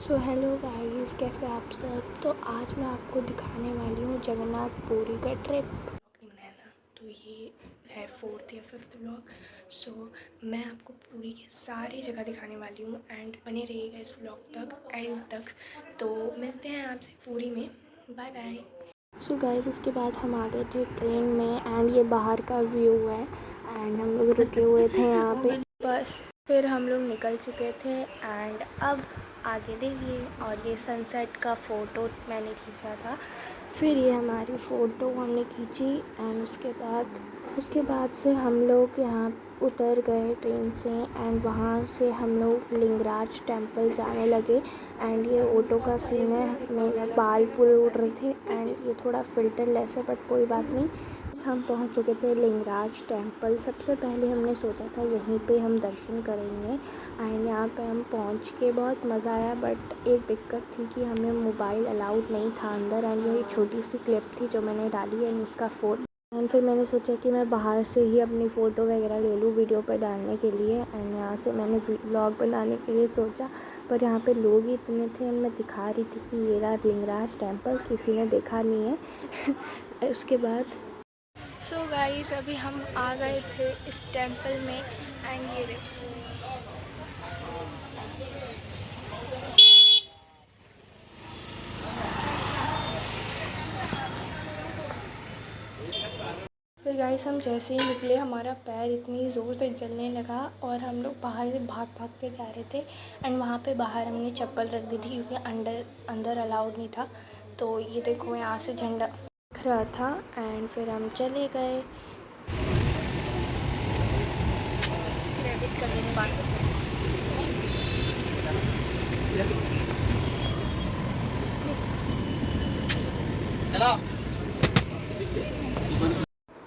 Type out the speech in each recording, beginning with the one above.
So hello guys, कैसे आप सब। तो आज मैं आपको दिखाने वाली हूँ जगन्नाथ पुरी का ट्रिप बनाया था। तो ये है 4th या 5th व्लॉग। सो मैं आपको पुरी की सारी जगह दिखाने वाली हूँ एंड बने रहिएगा इस व्लॉग तक एंड तक। तो मिलते हैं आपसे पुरी में। Bye bye. सो गाइस, इसके बाद हम आ गए थे ट्रेन में एंड ये बाहर का व्यू है एंड हम लोग रुके हुए थे यहाँ पे। बस फिर हम लोग निकल चुके थे एंड अब आगे देखिए। और ये सनसेट का फ़ोटो मैंने खींचा था। फिर ये हमारी फ़ोटो हमने खींची एंड उसके बाद से हम लोग यहाँ उतर गए ट्रेन से एंड वहाँ से हम लोग लिंगराज टेंपल जाने लगे। एंड ये ऑटो का सीन है, मेरे बाल पूरे उड़ रहे थे एंड ये थोड़ा फ़िल्टर लेस है बट कोई बात नहीं। हम पहुंच चुके थे लिंगराज टेंपल। सबसे पहले हमने सोचा था यहीं पे हम दर्शन करेंगे एंड यहाँ पे हम पहुंच के बहुत मज़ा आया। बट एक दिक्कत थी कि हमें मोबाइल अलाउड नहीं था अंदर एंड ये छोटी सी क्लिप थी जो मैंने डाली एंड इसका फ़ोन एंड फिर मैंने सोचा कि मैं बाहर से ही अपनी फ़ोटो वगैरह ले लूँ वीडियो पर डालने के लिए। एंड यहाँ से मैंने व्लॉग बनाने के लिए सोचा, पर यहाँ पे लोग ही इतने थे एंड मैं दिखा रही थी कि ये रहा लिंगराज टेंपल, किसी ने देखा नहीं है। उसके बाद सो गाइस, अभी हम आ गए थे इस टेंपल में एंड ये देखो। फिर गाइस हम जैसे ही निकले हमारा पैर इतनी ज़ोर से जलने लगा और हम लोग बाहर से भाग भाग के जा रहे थे एंड वहाँ पे बाहर हमने चप्पल रख दी थी क्योंकि अंदर अलाउड नहीं था। तो ये देखो यहाँ से झंडा दिख रहा था एंड फिर हम चले गए। करने के बाद चलो।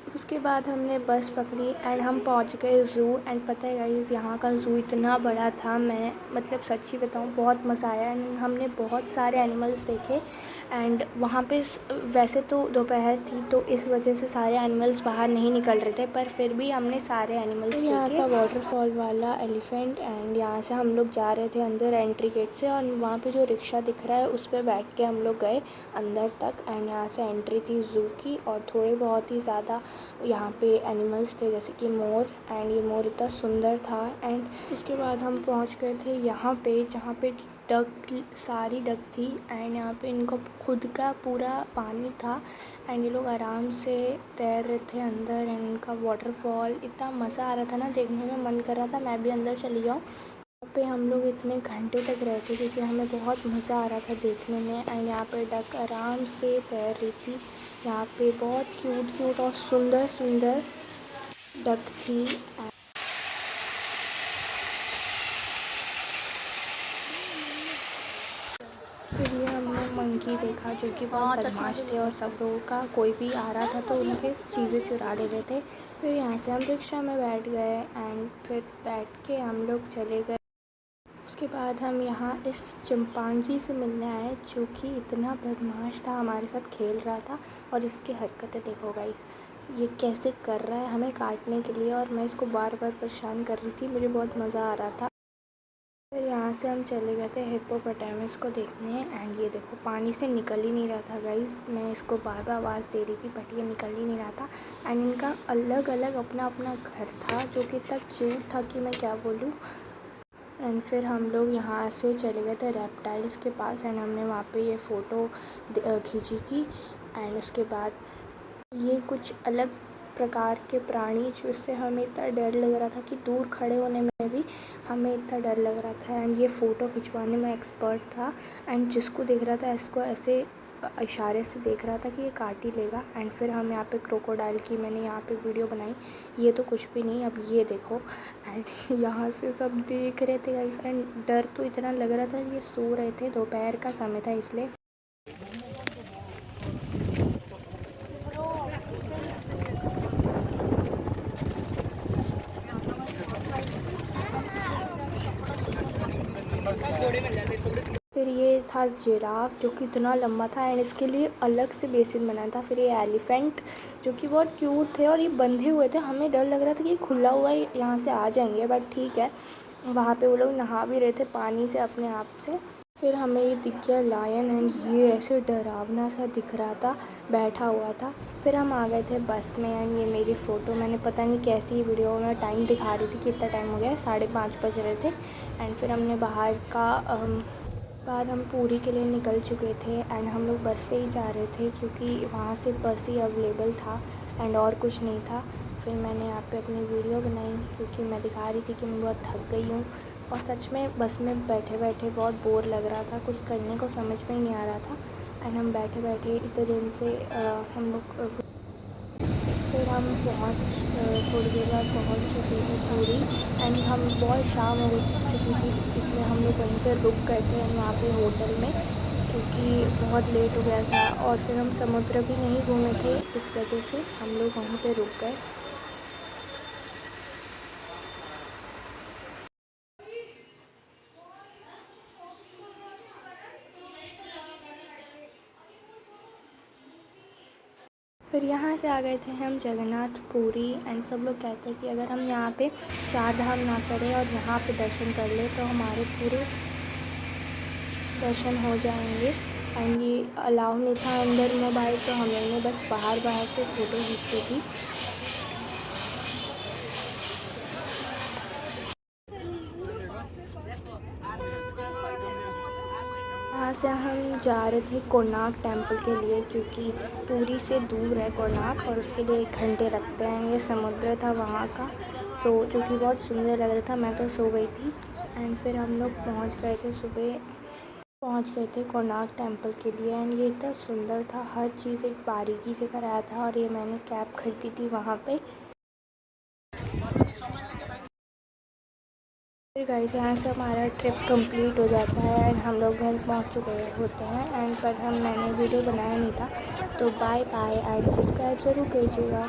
उसके बाद हमने बस पकड़ी एंड हम पहुंच गए ज़ू। एंड पता है गाइस, यहाँ का ज़ू इतना बड़ा था, मैं मतलब सच्ची बताऊँ बहुत मज़ा आया एंड हमने बहुत सारे एनिमल्स देखे। एंड वहाँ पे वैसे तो दोपहर थी तो इस वजह से सारे एनिमल्स बाहर नहीं निकल रहे थे, पर फिर भी हमने सारे एनिमल्स देखे। यहाँ का वाटरफॉल वाला एलिफेंट एंड यहाँ से हम लोग जा रहे थे अंदर एंट्री गेट से और वहाँ पे जो रिक्शा दिख रहा है उस पर बैठ के हम लोग गए अंदर तक। एंड यहाँ से एंट्री थी ज़ू की और थोड़े बहुत ही ज़्यादा यहाँ पे एनिमल्स थे जैसे कि मोर एंड ये मोर इतना सुंदर था। एंड उसके बाद हम पहुँच गए थे यहाँ पे जहाँ पे डक, सारी डक थी एंड यहाँ पे इनका खुद का पूरा पानी था एंड ये लोग आराम से तैर रहे थे अंदर। एंड इनका वाटरफॉल इतना मज़ा आ रहा था ना, देखने में मन कर रहा था मैं भी अंदर चली जाऊँ। यहाँ पे हम लोग इतने घंटे तक रहे थे क्योंकि हमें बहुत मज़ा आ रहा था देखने में। एंड यहाँ पे डक आराम से तैर रही थी। यहाँ पे बहुत क्यूट और सुंदर सुंदर डक थी। फिर ये हमने मंकी देखा जो कि बहुत बदमाश थे और सब लोगों का कोई भी आ रहा था तो उनके चीज़ें चुरा ले रहे थे। फिर यहाँ से हम रिक्शा में बैठ गए एंड फिर बैठ के हम लोग चले गए। उसके बाद हम यहाँ इस चिंपांजी से मिलने आए जो कि इतना बदमाश था, हमारे साथ खेल रहा था। और इसकी हरकतें देखो गाइस, ये कैसे कर रहा है हमें काटने के लिए और मैं इसको बार बार परेशान कर रही थी, मुझे बहुत मज़ा आ रहा था। फिर यहाँ से हम चले गए थे हिप्पोपोटामस को देखने एंड ये देखो पानी से निकल ही नहीं रहा था गाइस, मैं इसको बार बार आवाज़ दे रही थी बट ये निकल ही नहीं रहा था। एंड इनका अलग अलग अपना अपना घर था जो कि इतना क्यूट था कि मैं क्या बोलूँ। एंड फिर हम लोग यहाँ से चले गए थे रेप्टाइल्स के पास एंड हमने वहाँ पे ये फ़ोटो खींची थी। एंड उसके बाद ये कुछ अलग प्रकार के प्राणी जिससे हमें इतना डर लग रहा था कि दूर खड़े होने में भी हमें इतना डर लग रहा था। एंड ये फ़ोटो खिंचवाने में एक्सपर्ट था एंड जिसको देख रहा था इसको ऐसे इशारे से देख रहा था कि ये काट ही लेगा। एंड फिर हम यहाँ पे क्रोकोडाइल की मैंने यहाँ पे वीडियो बनाई। ये तो कुछ भी नहीं, अब ये देखो। एंड यहाँ से सब देख रहे थे गाइस एंड डर तो इतना लग रहा था, ये सो रहे थे, दोपहर का समय था इसलिए। फिर ये था जिराफ जो कि इतना लंबा था एंड इसके लिए अलग से बेसिन बनाया था। फिर ये एलिफेंट जो कि बहुत क्यूट थे और ये बंधे हुए थे, हमें डर लग रहा था कि खुला हुआ यहाँ से आ जाएंगे बट ठीक है। वहाँ पे वो लोग नहा भी रहे थे पानी से अपने आप से। फिर हमें ये दिख गया लायन एंड ये ऐसे डरावना सा दिख रहा था, बैठा हुआ था। फिर हम आ गए थे बस में एंड ये मेरी फ़ोटो मैंने पता नहीं कैसी वीडियो में टाइम दिखा रही थी कि इतना टाइम हो गया, 5:30 बज रहे थे। एंड फिर हमने बाहर हम पूरी के लिए निकल चुके थे एंड हम लोग बस से ही जा रहे थे क्योंकि वहाँ से बस ही अवेलेबल था एंड और कुछ नहीं था। फिर मैंने यहाँ पे अपनी वीडियो बनाई क्योंकि मैं दिखा रही थी कि मैं बहुत थक गई हूँ और सच में बस में बैठे बैठे बहुत बोर लग रहा था, कुछ करने को समझ में ही नहीं आ रहा था। एंड हम बैठे बैठे इतने दिन से हम लोग फिर हम थोड़ी देर बाद पहुँच चुके थे पूरी एंड हम बहुत शाम हो चुकी थी, इसलिए हम लोग वहीं पर रुक गए थे वहाँ पे होटल में क्योंकि बहुत लेट हो गया था और फिर हम समुद्र भी नहीं घूमे थे, इस वजह से हम लोग वहीं पे रुक गए। फिर यहाँ से आ गए थे हम जगन्नाथ पुरी एंड सब लोग कहते हैं कि अगर हम यहाँ पे 4 धाम ना करें और यहाँ पे दर्शन कर ले तो हमारे पूरे दर्शन हो जाएंगे। एंड ये अलाउ नहीं था अंदर मोबाइल, तो हमने बस बाहर से फ़ोटो खींची थी। यहाँ से हम जा रहे थे कोणार्क टेम्पल के लिए क्योंकि पूरी से दूर है कोणार्क और उसके लिए 1 घंटे लगते हैं। ये समुद्र था वहाँ का, तो जो कि बहुत सुंदर लग रहा था, मैं तो सो गई थी। एंड फिर हम लोग पहुँच गए थे कोणार्क टेम्पल के लिए एंड ये इतना सुंदर था, हर चीज़ एक बारीकी से कराया था और ये मैंने कैब खरीदी थी वहाँ पे। फिर गाइस यहाँ से हमारा ट्रिप कंप्लीट हो जाता है एंड हम लोग घर पहुँच चुके होते हैं एंड मैंने वीडियो बनाया नहीं था, तो बाय बाय एंड सब्सक्राइब ज़रूर कीजिएगा।